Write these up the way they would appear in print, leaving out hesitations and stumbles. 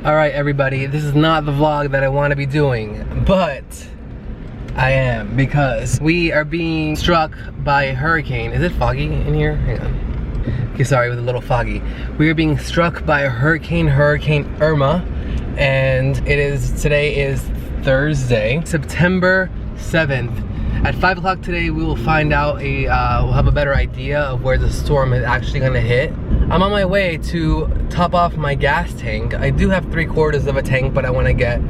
Alright everybody, this is not the vlog that I want to be doing, but I am, because we are being struck by a hurricane. Is it foggy in here? Hang on. Okay, sorry, it was a little foggy. We are being struck by a hurricane, Hurricane Irma, and today is Thursday, September 7th. At 5 o'clock today, we will find out we'll have a better idea of where the storm is actually gonna hit. I'm on my way to top off my gas tank. I do have 3/4 of a tank, but I wanna get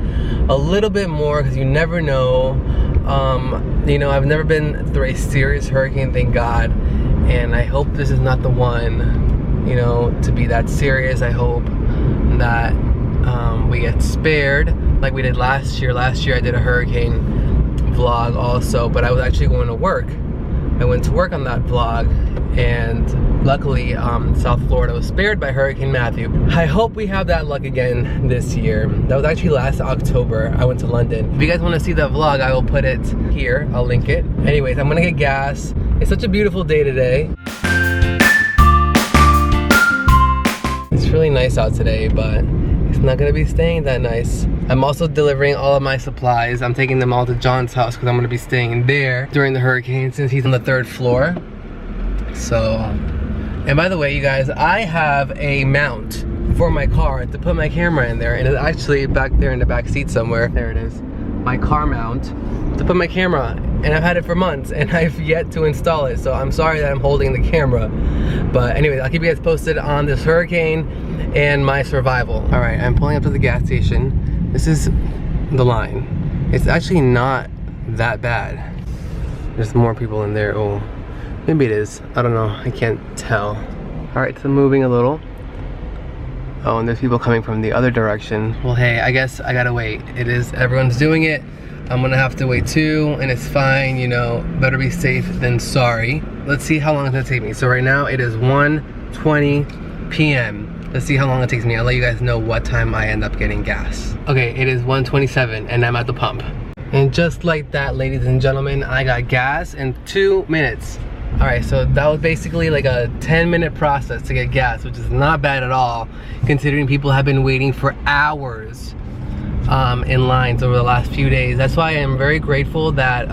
a little bit more because you never know. You know, I've never been through a serious hurricane, thank God. And I hope this is not the one, you know, to be that serious. I hope that we get spared like we did last year. Last year I did a hurricane vlog also, but I was actually going to work. I went to work on that vlog, and luckily South Florida was spared by Hurricane Matthew. I hope we have that luck again this year. That was actually last October. I went to London. If you guys want to see that vlog, I will put it here. I'll link it. Anyways, I'm gonna get gas. It's such a beautiful day today. It's really nice out today, but it's not gonna be staying that nice. I'm also delivering all of my supplies. I'm taking them all to John's house because I'm gonna be staying there during the hurricane since he's on the 3rd floor. So, and by the way, you guys, I have a mount for my car to put my camera in there, and it's actually back there in the back seat somewhere. There it is, my car mount to put my camera, and I've had it for months and I've yet to install it. So I'm sorry that I'm holding the camera, but anyways, I'll keep you guys posted on this hurricane and my survival. All right, I'm pulling up to the gas station. This is the line. It's actually not that bad. There's more people in there. Oh, maybe it is. I don't know. I can't tell. All right, so moving a little. Oh, and there's people coming from the other direction. Well, hey, I guess I gotta wait. Everyone's doing it. I'm gonna have to wait too, and it's fine, you know, better be safe than sorry. Let's see how long it's gonna take me. So right now it is 1:20 p.m. Let's see how long it takes me. I'll let you guys know what time I end up getting gas. Okay, it is 1:27 and I'm at the pump. And just like that, ladies and gentlemen, I got gas in 2 minutes. All right, so that was basically like a 10-minute process to get gas, which is not bad at all, considering people have been waiting for hours in lines over the last few days. That's why I'm very grateful that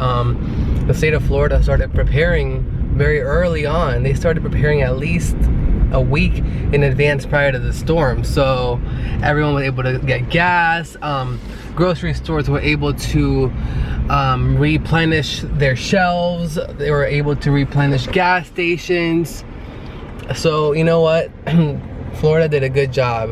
the state of Florida started preparing very early on. They started preparing at least a week in advance prior to the storm, so everyone was able to get gas. Grocery stores were able to replenish their shelves. They were able to replenish gas stations. So you know what, Florida did a good job.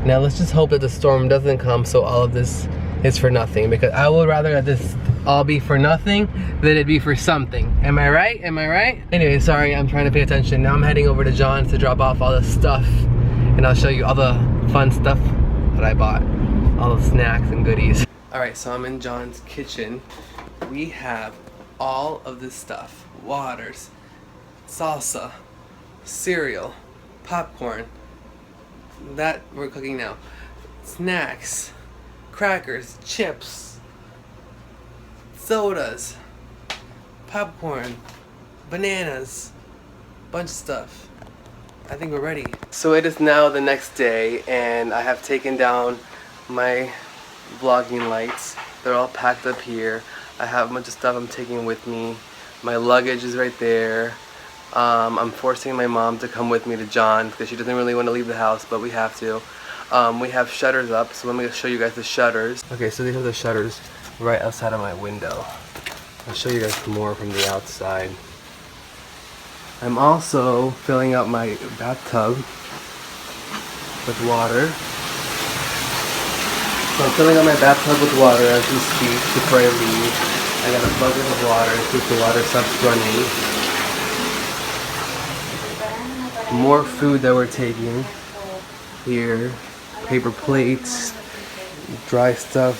Now let's just hope that the storm doesn't come, so all of this is for nothing, because I would rather that this all be for nothing than it be for something. Am I right? Am I right? Anyway, sorry, I'm trying to pay attention. Now I'm heading over to John's to drop off all the stuff, and I'll show you all the fun stuff that I bought, all the snacks and goodies. All right, so I'm in John's kitchen. We have all of this stuff: waters, salsa, cereal, popcorn, that we're cooking now, snacks, crackers, chips, sodas, popcorn, bananas, bunch of stuff. I think we're ready. So it is now the next day, and I have taken down my vlogging lights. They're all packed up here. I have a bunch of stuff I'm taking with me. My luggage is right there. I'm forcing my mom to come with me to John because she doesn't really want to leave the house, but we have to. We have shutters up, so let me show you guys the shutters. Okay, so these are the shutters right outside of my window. I'll show you guys more from the outside. I'm also filling up my bathtub with water. So I'm filling up my bathtub with water as we speak before I leave. I got a bucket of water in case the water stops running. More food that we're taking here. Paper plates, dry stuff,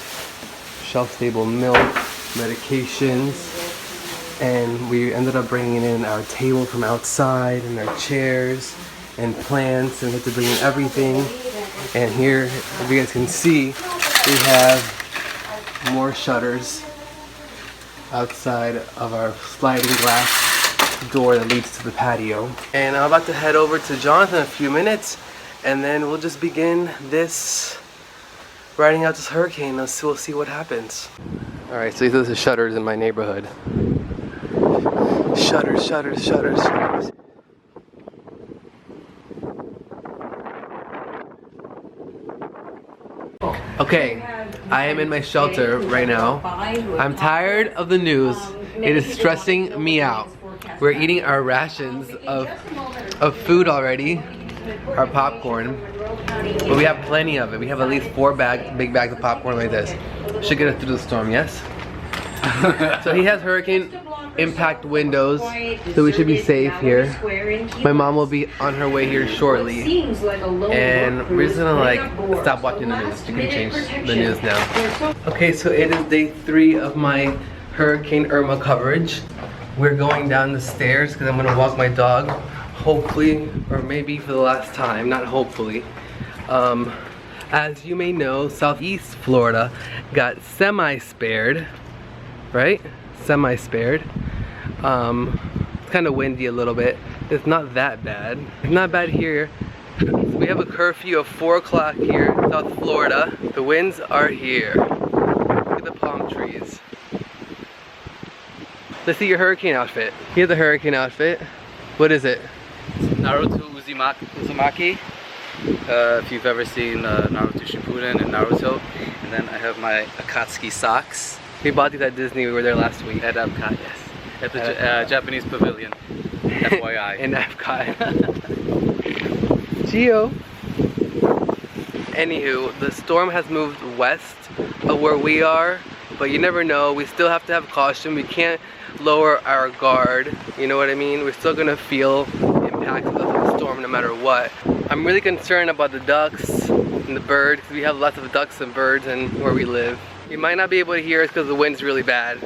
shelf-stable milk, medications, and we ended up bringing in our table from outside and our chairs and plants, and we had to bring in everything. And here, if you guys can see, we have more shutters outside of our sliding glass door that leads to the patio. And I'm about to head over to John's in a few minutes, and then we'll just begin this riding out this hurricane. We'll see what happens. Alright, so these are the shutters in my neighborhood. Shutters, shutters, shutters, shutters. Okay, I am in my shelter right now. I'm tired of the news. It is stressing me out. We're eating our rations of food already, our popcorn, but we have plenty of it. We have at least 4 big bags of popcorn like this. Should get us through the storm, yes? So he has hurricane impact windows, so we should be safe here. My mom will be on her way here shortly, and we're just gonna like stop watching the news. You can change the news now. Okay, so it is day 3 of my Hurricane Irma coverage. We're going down the stairs because I'm gonna walk my dog, hopefully, or maybe for the last time, not hopefully. As you may know, Southeast Florida got semi-spared, right? Semi-spared. It's kind of windy a little bit. It's not that bad. It's not bad here. We have a curfew of 4 o'clock here in South Florida. The winds are here. Look at the palm trees. Let's see your hurricane outfit. Here's the hurricane outfit. What is it? Naruto Uzumaki. If you've ever seen Naruto Shippuden and Naruto. And then I have my Akatsuki socks. We bought these at Disney. We were there last week. At Epcot, yes. At the Japanese pavilion. FYI. In Epcot. Geo. Anywho, the storm has moved west of where we are, but you never know. We still have to have caution. We can't lower our guard. You know what I mean? We're still gonna feel the impacts of the storm no matter what. I'm really concerned about the ducks and the birds, because we have lots of ducks and birds in where we live. You might not be able to hear us because the wind's really bad.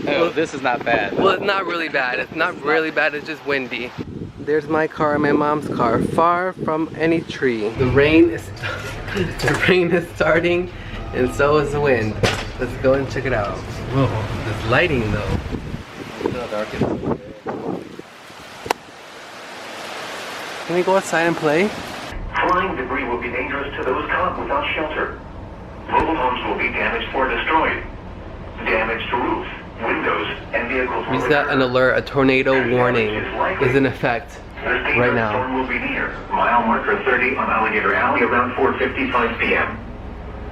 Oh, this is not bad. Well, it's not really bad. It's not really bad, it's just windy. There's my car and my mom's car, far from any tree. The rain is starting, and so is the wind. Let's go and check it out. Whoa, this lighting though. Look how dark it is. Can we go outside and play? Flying debris will be dangerous to those caught without shelter. Mobile homes will be damaged or destroyed. Damage to roofs, windows, and vehicles. We just got an alert. A tornado warning is in effect right now. The storm will be near mile marker 30 on Alligator Alley around 4:55 p.m.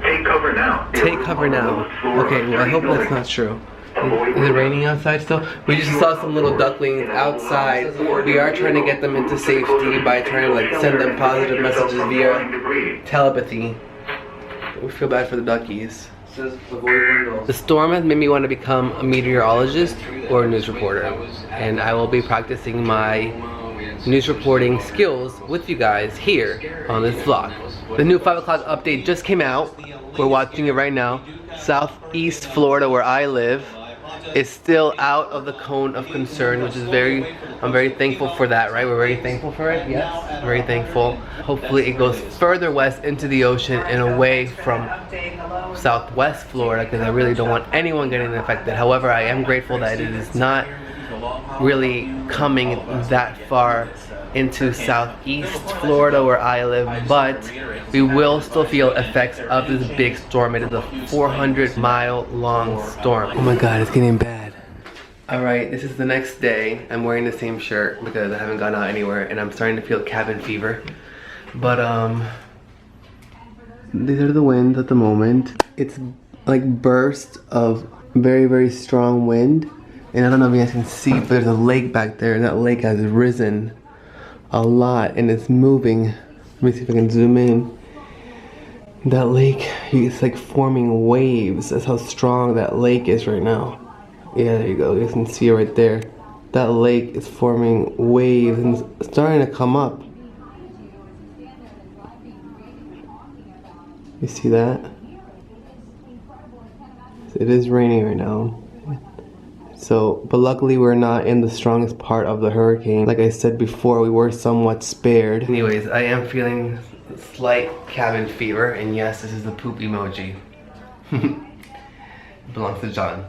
Take cover now. Take cover now. Okay, well I hope that's not true. Is it raining outside still? We just saw some little ducklings outside. We are trying to get them into safety by trying to like send them positive messages via telepathy. We feel bad for the duckies. The storm has made me want to become a meteorologist or a news reporter, and I will be practicing my news reporting skills with you guys here on this vlog. The new 5 o'clock update just came out. We're watching it right now. Southeast Florida, where I live, is still out of the cone of concern, which is I'm very thankful for that, right? We're very thankful for it, yes? Very thankful. Hopefully it goes further west into the ocean and away from Southwest Florida, because I really don't want anyone getting affected. However, I am grateful that it is not really coming that far into Southeast Florida where I live, but we will still feel effects of this big storm. It is a 400-mile long storm. Oh my god, it's getting bad. Alright, this is the next day. I'm wearing the same shirt because I haven't gone out anywhere, and I'm starting to feel cabin fever. But these are the winds at the moment. It's like bursts of very, very strong wind. And I don't know if you guys can see, but there's a lake back there, and that lake has risen a lot, and it's moving. Let me see if I can zoom in. That lake, it's like forming waves. That's how strong that lake is right now. Yeah, there you go. You can see it right there. That lake is forming waves and it's starting to come up. You see that? It is raining right now. So, but luckily we're not in the strongest part of the hurricane. Like I said before, we were somewhat spared. Anyways, I am feeling slight cabin fever, and yes, this is the poop emoji. Belongs to John.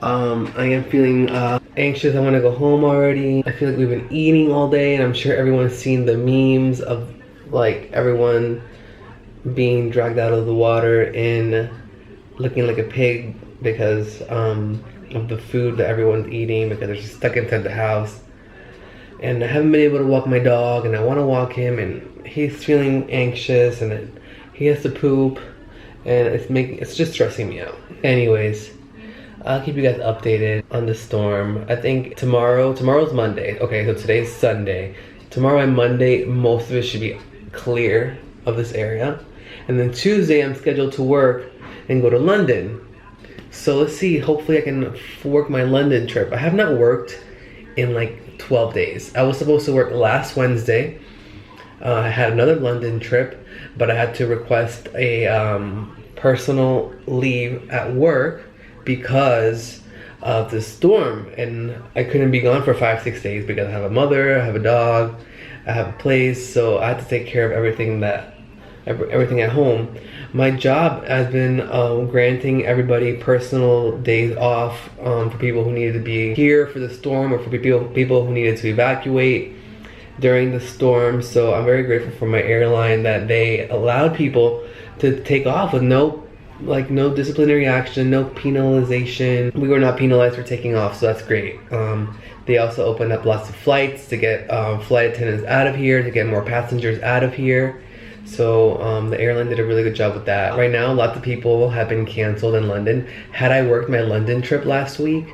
I am feeling anxious. I want to go home already. I feel like we've been eating all day, and I'm sure everyone's seen the memes of like everyone being dragged out of the water and looking like a pig because of the food that everyone's eating because they're just stuck inside the house. And I haven't been able to walk my dog, and I want to walk him, and he's feeling anxious, and he has to poop, and it's just stressing me out. Anyways, I'll keep you guys updated on the storm. I think tomorrow's Monday. Okay, so today's Sunday. Tomorrow and Monday, most of it should be clear of this area. And then Tuesday, I'm scheduled to work and go to London. So let's see, hopefully I can work my London trip. I have not worked in like 12 days. I was supposed to work last Wednesday. I had another London trip, but I had to request a personal leave at work because of the storm, and I couldn't be gone for 5-6 days because I have a mother, I have a dog, I have a place, so I had to take care of everything at home. My job has been granting everybody personal days off for people who needed to be here for the storm or for people who needed to evacuate during the storm. So I'm very grateful for my airline that they allowed people to take off with no disciplinary action, no penalization. We were not penalized for taking off, so that's great. They also opened up lots of flights to get flight attendants out of here, to get more passengers out of here. So the airline did a really good job with that. Right now, lots of people have been canceled in London. Had I worked my London trip last week,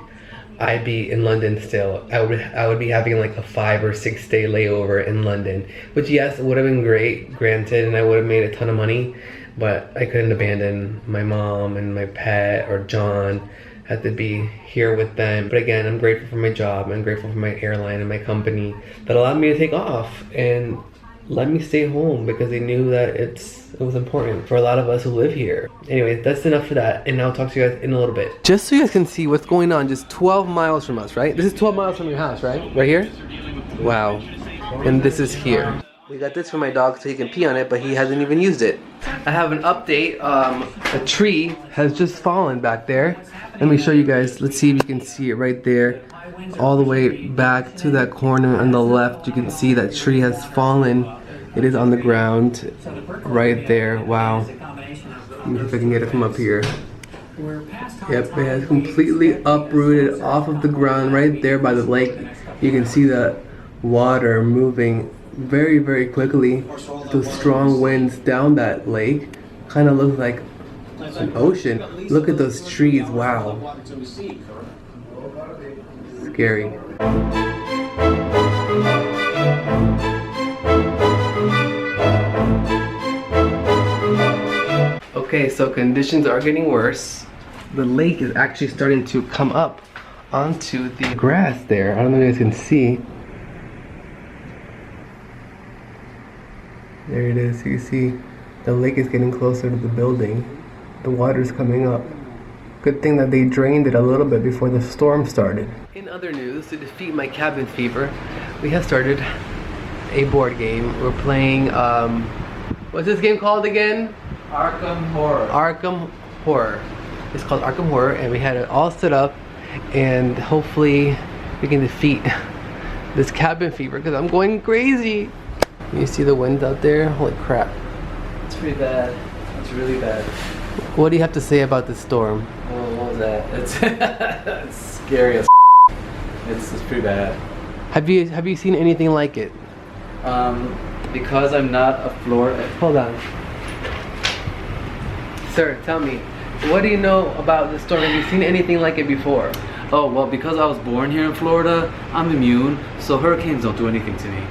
I'd be in London still. I would be having like a 5 or 6 day layover in London, which yes, it would have been great, granted, and I would have made a ton of money, but I couldn't abandon my mom and my pet or John. Had to be here with them. But again, I'm grateful for my job. I'm grateful for my airline and my company that allowed me to take off and let me stay home because they knew that it was important for a lot of us who live here. Anyway, that's enough for that, and I'll talk to you guys in a little bit. Just so you guys can see what's going on, just 12 miles from us, right? This is 12 miles from your house, right? Right here? Wow. And this is here. We got this for my dog so he can pee on it, but he hasn't even used it. I have an update. A tree has just fallen back there. Let me show you guys. Let's see if you can see it right there. All the way back to that corner on the left, you can see that tree has fallen. It is on the ground right there. Wow. Let me see if I can get it from up here. Yep, it has completely uprooted off of the ground right there by the lake. You can see the water moving very, very quickly. Those strong winds down that lake kind of look like an ocean. Look at those trees. Wow. Scary. Okay, so conditions are getting worse. The lake is actually starting to come up onto the grass there. I don't know if you guys can see. There it is. You see the lake is getting closer to the building. The water's coming up. Good thing that they drained it a little bit before the storm started. In other news, to defeat my cabin fever, we have started a board game. We're playing, what's this game called again? Arkham Horror. Arkham Horror. It's called Arkham Horror, and we had it all set up, and hopefully we can defeat this cabin fever because I'm going crazy. You see the wind out there? Holy crap. It's pretty bad. It's really bad. What do you have to say about this storm? Oh, what was that? It's scary as it's pretty bad. Have you seen anything like it? Because I'm not a Florida. Hold on. Sir, tell me, what do you know about the storm? Have you seen anything like it before? Oh, well, because I was born here in Florida, I'm immune, so hurricanes don't do anything to me.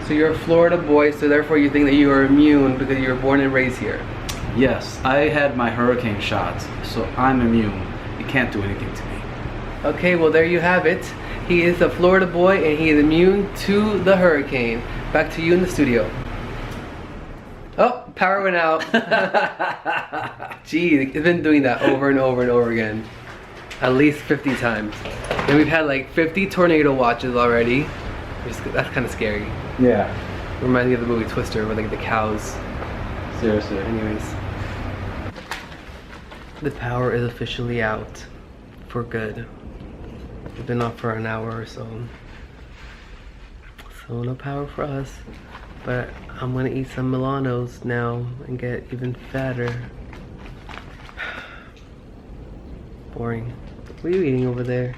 So you're a Florida boy, so therefore you think that you are immune because you were born and raised here? Yes, I had my hurricane shot, so I'm immune. It can't do anything to me. Okay, well there you have it. He is a Florida boy and he is immune to the hurricane. Back to you in the studio. Oh, power went out. Gee, it's been doing that over and over and over again. At least 50 times. And we've had like 50 tornado watches already. That's kind of scary. Yeah. Reminds me of the movie Twister with like the cows. Seriously. Anyways. The power is officially out. For good. It's been off for an hour or so. So no power for us. But I'm gonna eat some Milanos now and get even fatter. Boring. What are you eating over there?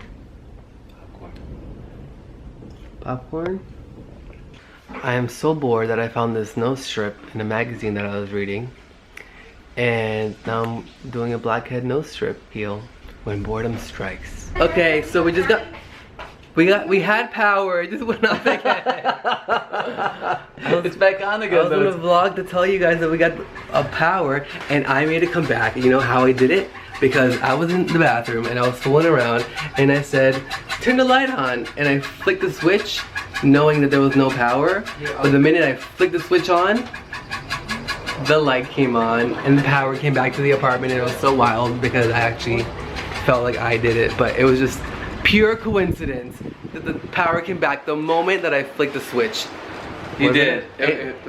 Popcorn? I am so bored that I found this nose strip in a magazine that I was reading. And now I'm doing a blackhead nose strip peel when boredom strikes. Okay, so we had power, it just went off again. It's back on again. I was on a vlog to tell you guys that we got a power and I made it come back. You know how I did it? Because I was in the bathroom and I was fooling around and I said, turn the light on. And I flicked the switch knowing that there was no power. But the minute I flicked the switch on, the light came on and the power came back to the apartment, and it was so wild because I actually felt like I did it. But it was just pure coincidence that the power came back the moment that I flicked the switch. You did.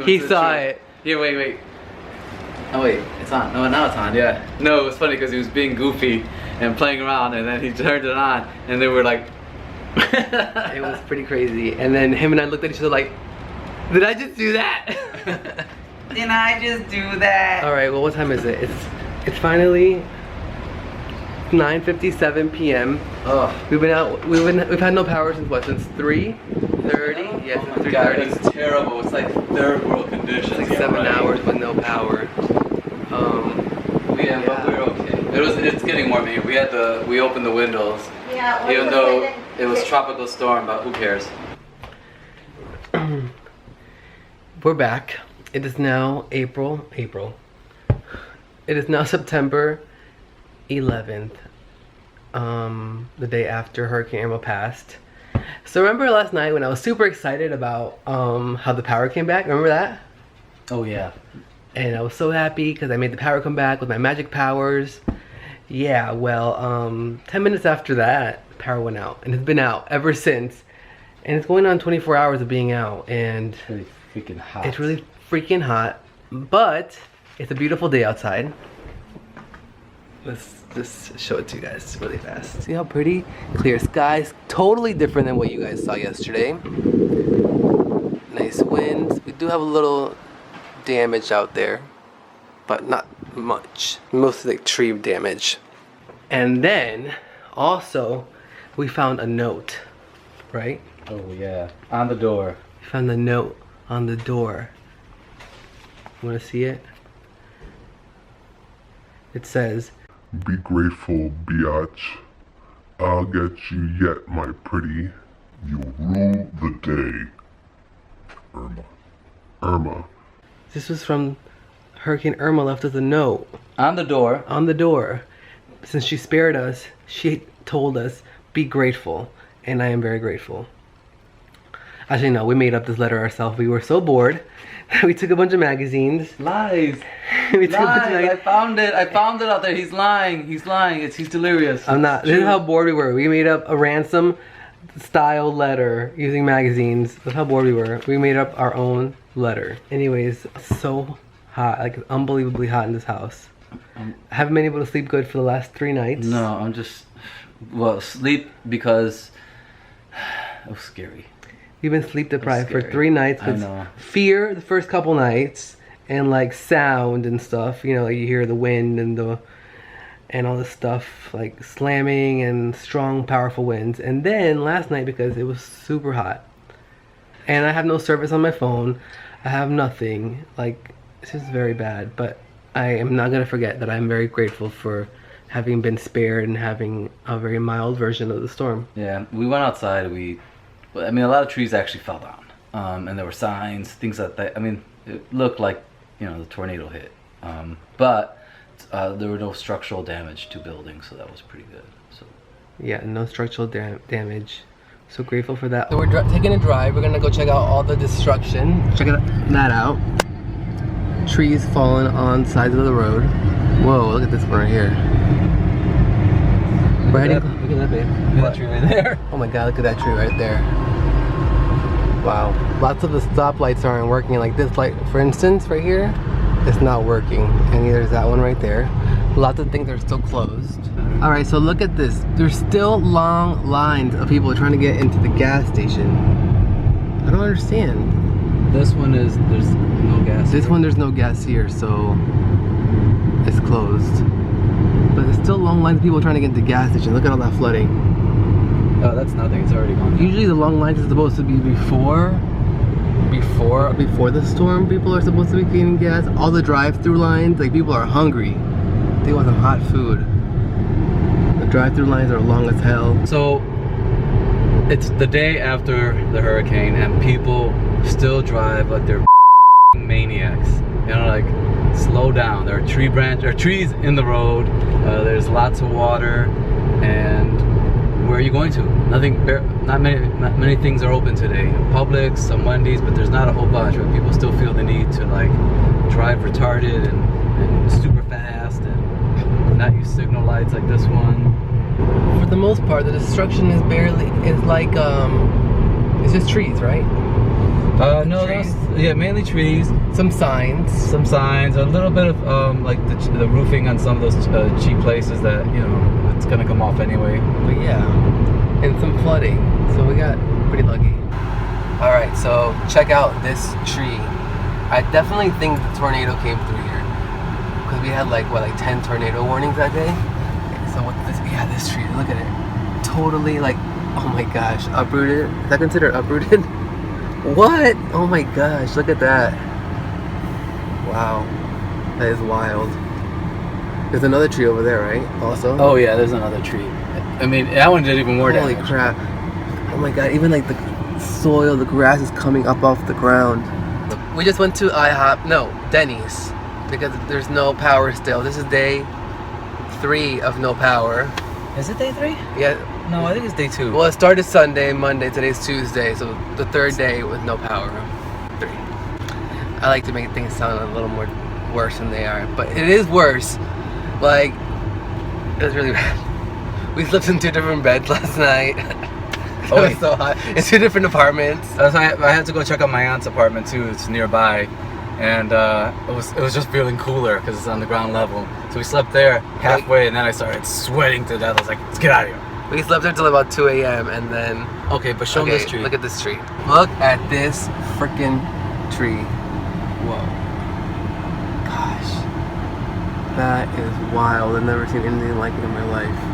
He saw it. Yeah, wait. Oh wait, it's on. No, now it's on, yeah. No, it was funny because he was being goofy and playing around, and then he turned it on, and they were like... It was pretty crazy. And then him and I looked at each other like, did I just do that? Did I just do that? Alright, well, what time is it? It's finally 9:57 p.m. Oh. We've had no power since what? Since 3:30? Yes, oh my God, it's terrible. It's like third world conditions. It's like 7 hours with no power. Yeah, but we're okay. It's getting warm here. We opened the windows. Yeah. Even though it was tropical storm, but who cares? We're back. It is now April. It is now September 11th. The day after Hurricane Irma passed. So remember last night when I was super excited about how the power came back? Remember that? Oh yeah. And I was so happy because I made the power come back with my magic powers. Yeah, well, 10 minutes after that, the power went out. And it's been out ever since. And it's going on 24 hours of being out. And it's really freaking hot. It's really freaking hot. But it's a beautiful day outside. Let's just show it to you guys really fast. See how pretty? Clear skies. Totally different than what you guys saw yesterday. Nice winds. We do have a little damage out there, but not much. Mostly like tree damage. And then also we found a note, right? Oh yeah, on the door. We found the note on the door. You want to see it? It says, "Be grateful, biatch. I'll get you yet, my pretty. You'll rule the day. Irma." Irma. This was from Hurricane Irma, left us a note. On the door. On the door. Since she spared us, she told us, be grateful. And I am very grateful. Actually, no, we made up this letter ourselves. We were so bored. We took a bunch of magazines. Lies. We took Lies. a bunch of magazines. I found it out there. He's lying. He's lying. He's delirious. I'm not. This is how bored we were. We made up a ransom style letter using magazines. That's how bored we were. We made up our own letter. Anyways, so hot. Like, unbelievably hot in this house. I haven't been able to sleep good for the last 3 nights. No, I'm just... Well, sleep because... It was scary. We've been sleep deprived for 3 nights with fear the first couple nights and like sound and stuff. You know, like you hear the wind and all this stuff like slamming and strong, powerful winds. And then last night because it was super hot and I have no service on my phone. I have nothing. Like, it's just very bad. But I am not gonna forget that I'm very grateful for having been spared and having a very mild version of the storm. Yeah, we went outside. I mean, a lot of trees actually fell down, and there were signs, things like that. I mean, it looked like, you know, the tornado hit, but there were no structural damage to buildings, so that was pretty good. So yeah, no structural damage. So grateful for that. So we're taking a drive. We're gonna go check out all the destruction. Check that out. Trees falling on sides of the road. Whoa, look at this one right here. Look at that, babe. Look at that tree right there. Oh my god, look at that tree right there. Wow. Lots of the stoplights aren't working. Like this light, for instance, right here, it's not working. And neither is that one right there. Lots of things are still closed. Alright, so look at this. There's still long lines of people trying to get into the gas station. I don't understand. this one is, there's no gas. This one, there's no gas here, so it's closed. But there's still long lines of people trying to get into the gas station. Look at all that flooding. Oh, that's nothing. It's already gone. Usually the long lines are supposed to be before the storm. People are supposed to be getting gas. All the drive-through lines, like, people are hungry. They want some hot food. The drive-through lines are long as hell. So it's the day after the hurricane, and people still drive like they're maniacs. You know, like, slow down. There are trees in the road. There's lots of water, and where are you going to? Not many things are open today. Publix, some Wendy's, but there's not a whole bunch. But people still feel the need to, like, drive retarded and super fast and not use signal lights like this one. For the most part, the destruction is it's just trees, right? No, trees. Mainly trees. Some signs. A little bit of like the roofing on some of those cheap places that, you know, it's gonna come off anyway. But yeah, and some flooding. So we got pretty lucky. All right, so check out this tree. I definitely think the tornado came through here because we had like 10 tornado warnings that day. So what's this? Yeah, this tree. Look at it. Totally, like, oh my gosh, uprooted. Is that considered uprooted? What? Oh my gosh, look at that. Wow, that is wild. There's another tree over there, right? Also? Oh yeah, there's another tree. I mean, that one did even more damage. Holy crap. Oh my god, even like the soil, the grass is coming up off the ground. We just went to Denny's, because there's no power still. This is day 3 of no power. Is it day 3? Yeah. No, I think it's day 2. Well, it started Sunday, Monday, today's Tuesday, so the 3rd day with no power. 3. I like to make things sound a little more worse than they are, but it is worse. Like, it was really bad. We slept in 2 different beds last night. It was so hot. In 2 different apartments. I had to go check out my aunt's apartment too. It's nearby, and it was just feeling cooler because it's on the ground level. So we slept there halfway, and then I started sweating to death. I was like, let's get out of here. We slept there till about 2 a.m. and then... Okay, but show me this tree. Look at this tree. Look at this freaking tree. Whoa. Gosh. That is wild. I've never seen anything like it in my life.